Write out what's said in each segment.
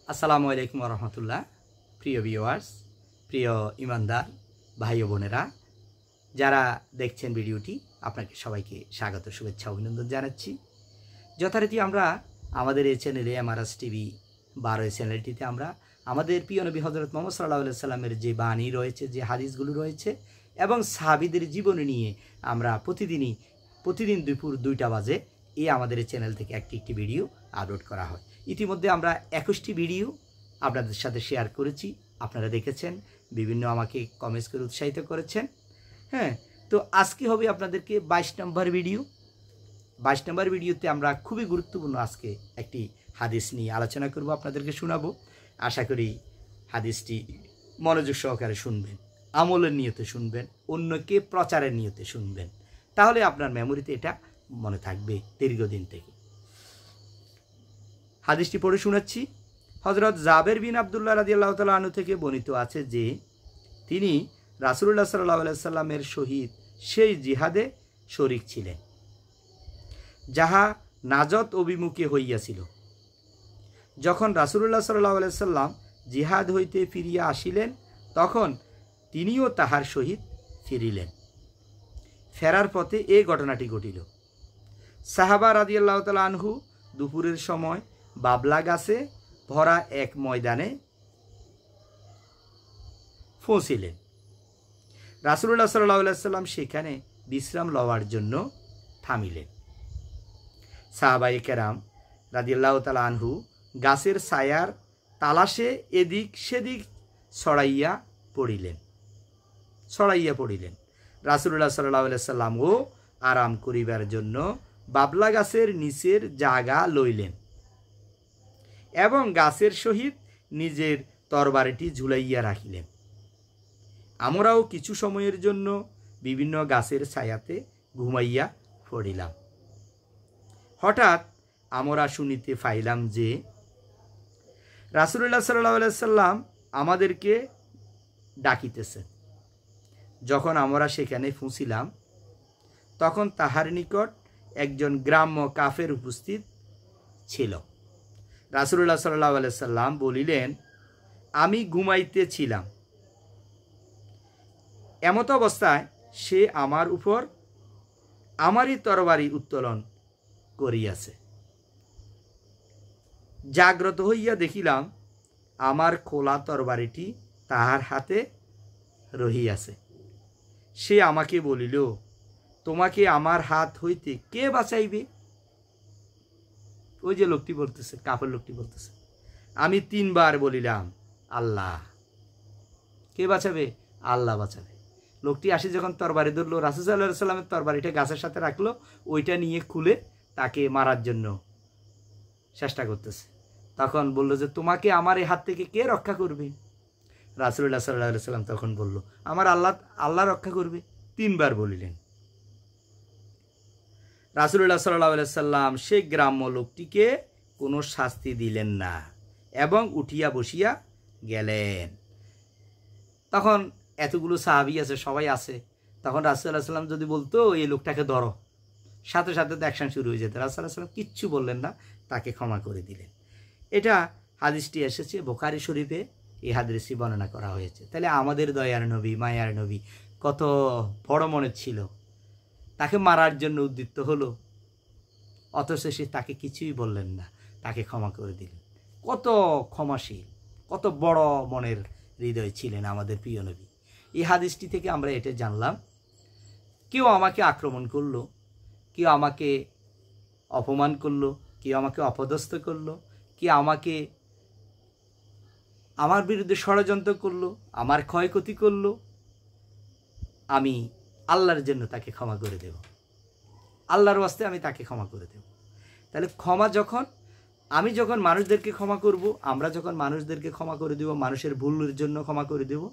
আসসালামু আলাইকুম রহমতুল্লাহ। প্রিয় ভিউয়ার্স, প্রিয় ইমানদার ভাই ও বোনেরা যারা দেখছেন ভিডিওটি, আপনাকে সবাইকে স্বাগত, শুভেচ্ছা, অভিনন্দন জানাচ্ছি। যথারীতি আমরা আমাদের এই চ্যানেলে এমআরএস টিভি 12 চ্যানেলটিতে আমরা আমাদের প্রিয় নবী হযরত মুহাম্মদ সাল্লাল্লাহু আলাইহি সাল্লামের যে বাণী রয়েছে, যে হাদিসগুলো রয়েছে এবং সাহাবীদের জীবনী নিয়ে আমরা প্রতিদিন দুপুর 2টা বাজে আমাদের এই চ্যানেল থেকে একটি ভিডিও আপলোড করা হয়। ইতিমধ্যে আমরা 21টি ভিডিও আপনাদের সাথে শেয়ার করেছি, আপনারা দেখেছেন, বিভিন্ন আমাকে কমেন্টস করে উৎসাহিত করেছেন। হ্যাঁ, তো আজকে হবে আপনাদেরকে 22 নম্বর ভিডিও। 22 নম্বর ভিডিওতে আমরা খুবই গুরুত্বপূর্ণ আজকে একটি হাদিস নিয়ে আলোচনা করব, আপনাদেরকে শোনাবো। আশা করি হাদিসটি মনোযোগ সহকারে শুনবেন, আমলের নিয়তে শুনবেন, অন্যকে প্রচারের নিয়তে শুনবেন, তাহলে আপনার মেমোরিতে এটা মনে থাকবে দীর্ঘদিন থেকে। হাদিসটি পড়ে শোনাচ্ছি। হযরত জাবের বিন আব্দুল্লাহ রাদিয়াল্লাহু তাআলা আনহু থেকে বর্ণিত আছে যে তিনি রাসূলুল্লাহ সাল্লাল্লাহু আলাইহি সাল্লামের সহিত সেই জিহাদে শরীক ছিলেন যাহা নাজত অভিমুখে হইয়াছিল। যখন রাসূলুল্লাহ সাল্লাল্লাহু আলাইহি সাল্লাম জিহাদ হইতে ফিরিয়া আসিলেন, তখন তিনিও তাহার সহিত ফিরিলেন। ফেরার পথে এই ঘটনাটি ঘটিল। সাহাবা রাদিয়াল্লাহু তাআলা আনহু দুপুরের সময় বাবলা গাছে ভরা এক ময়দানে পৌঁছিলেন। রাসূলুল্লাহ সাল্লাল্লাহু আলাইহি সাল্লাম সেখানে বিশ্রাম লওয়ার জন্য থামিলেন। সাহাবায়ে কেরাম রাদিয়াল্লাহু তাআলা আনহু গাছের ছায়ার তালাশে এদিক সেদিক ছড়াইয়া পড়িলেন। রাসূলুল্লাহ সাল্লাল্লাহু আলাইহি সাল্লামও আরাম করিবার জন্য বাবলা গাছের নিচের জায়গা লইলেন এবং গাছের সহিত নিজের তরবারিটি ঝুলাইয়া রাখিলেন। আমরাও কিছু সময়ের জন্য বিভিন্ন গাছের ছায়াতে ঘুমাইয়া পড়িলাম। হঠাৎ আমরা শুনিতে পাইলাম যে রাসূলুল্লাহ সাল্লাল্লাহু আলাইহি সাল্লাম আমাদেরকে ডাকিতেছেন। যখন আমরা সেখানে পৌঁছিলাম, তখন তাহার নিকট একজন গ্রাম্য কাফের উপস্থিত ছিল। রাসূলুল্লাহ সাল্লাল্লাহু আলাইহি সাল্লাম বলিলেন, আমি ঘুমাইতেছিলাম, এমত অবস্থায় সে আমার উপর আমারই তরবারি উত্তোলন করিয়াছে। জাগ্রত হইয়া দেখিলাম আমার খোলা তরবারিটি তাহার হাতে রহিয়াছে। সে আমাকে বলিল, তোমাকে আমার হাত হইতে কে বাঁচাইবে? ওই যে লোকটি বলতেছে, কাফের লোকটি বলতেছে। আমি 3 বার বলিলাম, আল্লাহ। কে বাঁচাবে? আল্লাহ বাঁচাবে। লোকটি আসি যখন তরবারি ধরলো, রাসূল সাল্লাল্লাহু আলাইহি সাল্লামের তরবারিটা গাছের সাথে রাখলো, ওইটা নিয়ে খুলে তাকে মারার জন্য চেষ্টা করতেছে। তখন বলল যে, তোমাকে আমার এই হাত থেকে কে রক্ষা করবে? রাসূলুল্লাহ সাল্লাল্লাহু আলাইহি সাল্লাম তখন বলল, আমার আল্লাহ রক্ষা করবে। 3 বার বলিলেন। রাসূলুল্লাহ সাল্লাল্লাহু আলাইহি সাল্লাম সেই গ্রাম্য লোকটিকে কোনো শাস্তি দিলেন না এবং উঠিয়া বসিয়া গেলেন। তখন এতগুলো সাহাবী আছে, সবাই আছে। তখন রাসূলুল্লাহ সাল্লাল্লাহু আলাইহি সাল্লাম যদি বলতো এই লোকটাকে ধরো, সাথে সাথে তো অ্যাকশন শুরু হয়ে যেত। রাসূলুল্লাহ সাল্লাল্লাহু আলাইহি সাল্লাম কিচ্ছু বললেন না, তাকে ক্ষমা করে দিলেন। এটা হাদিসটি এসেছে বুখারী শরীফে, এই হাদিসটি বর্ণনা করা হয়েছে। তাহলে আমাদের দয়ার নবী, মায়ার নবী কত বড় মনের ছিল, তাকে মারার জন্য উদ্যত হলো, অথচ সে তাকে কিছুই বললেন না, তাকে ক্ষমা করে দিলেন। কত ক্ষমাশীল, কত বড় মনের হৃদয় ছিলেন আমাদের প্রিয় নবী। এই হাদিসটি থেকে আমরা এটা জানলাম, কেউ আমাকে আক্রমণ করলো, কেউ আমাকে অপমান করলো, কেউ আমাকে অপদস্থ করলো, কেউ আমাকে আমার বিরুদ্ধে ষড়যন্ত্র করলো, আমার ক্ষয়ক্ষতি করলো, আমি আল্লাহর জন্য তাকে ক্ষমা করে দেব, আল্লাহর ওয়াস্তে আমি তাকে ক্ষমা করে দেব। তাহলে ক্ষমা আমি যখন মানুষদেরকে ক্ষমা করব, আমরা যখন মানুষদেরকে ক্ষমা করে দেব, মানুষের ভুলের জন্য ক্ষমা করে দেব,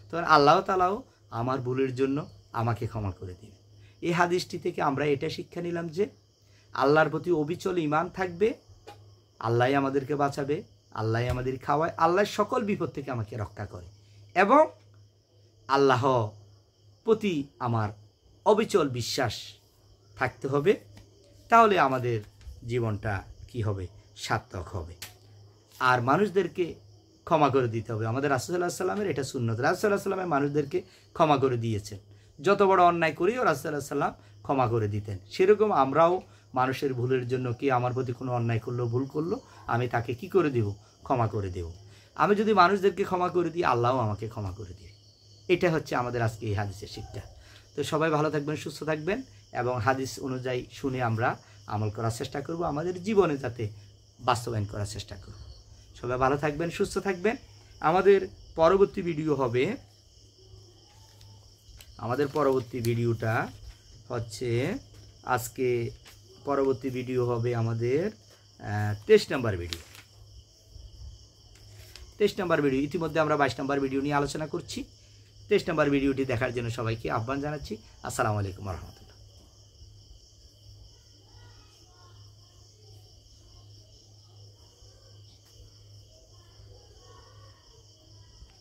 তখন আল্লাহ তাআলাও আমার ভুলের জন্য আমাকে ক্ষমা করে দেবে। এই হাদিসটি থেকে আমরা এটা শিক্ষা নিলাম যে আল্লাহর প্রতি অবিচল ঈমান থাকবে, আল্লাহই আমাদেরকে বাঁচাবে, আল্লাহই আমাদের খাওয়ায়, আল্লাহ সকল বিপদ থেকে আমাকে রক্ষা করে, এবং আল্লাহ প্রতি আমার অবিচল বিশ্বাস থাকতে হবে। তাহলে আমাদের জীবনটা কি হবে? সার্থক হবে। আর মানুষদেরকে ক্ষমা করে দিতে হবে। আমাদের রাসূল সাল্লাল্লাহু আলাইহি সাল্লামের এটা সুন্নত। রাসূল সাল্লাল্লাহু আলাইহি সাল্লাম মানুষদেরকে ক্ষমা করে দিয়েছেন। যত বড় অন্যায় করেও রাসূল সাল্লাল্লাহু আলাইহি সাল্লাম ক্ষমা করে দিতেন। সেরকম আমরাও মানুষের ভুলের জন্য, কি আমার প্রতি কোনো অন্যায় করলো, ভুল করলো, আমি তাকে কি করে দেব? ক্ষমা করে দেব। আমি যদি মানুষদেরকে ক্ষমা করে দিই, আল্লাহও আমাকে ক্ষমা করে দিবে। এটা হচ্ছে আমাদের আজকে এই হাদিসের শিক্ষা। তো সবাই ভালো থাকবেন, সুস্থ থাকবেন এবং হাদিস অনুযায়ী শুনে আমরা আমল করার চেষ্টা করব, আমাদের জীবনে যাতে বাস্তবায়ন করার চেষ্টা করব। সবাই ভালো থাকবেন, সুস্থ থাকবেন। আমাদের পরবর্তী ভিডিওটা হচ্ছে আজকে পরবর্তী ভিডিও হবে আমাদের 23 নম্বর ভিডিও। 23 নম্বর ভিডিও, ইতিমধ্যে আমরা 22 নম্বর ভিডিও নিয়ে আলোচনা করছি। 23 নম্বর ভিডিওটি দেখার জন্য সবাইকে আহ্বান জানাচ্ছি। আসসালামু আলাইকুম ওয়া রাহমাতুল্লাহ।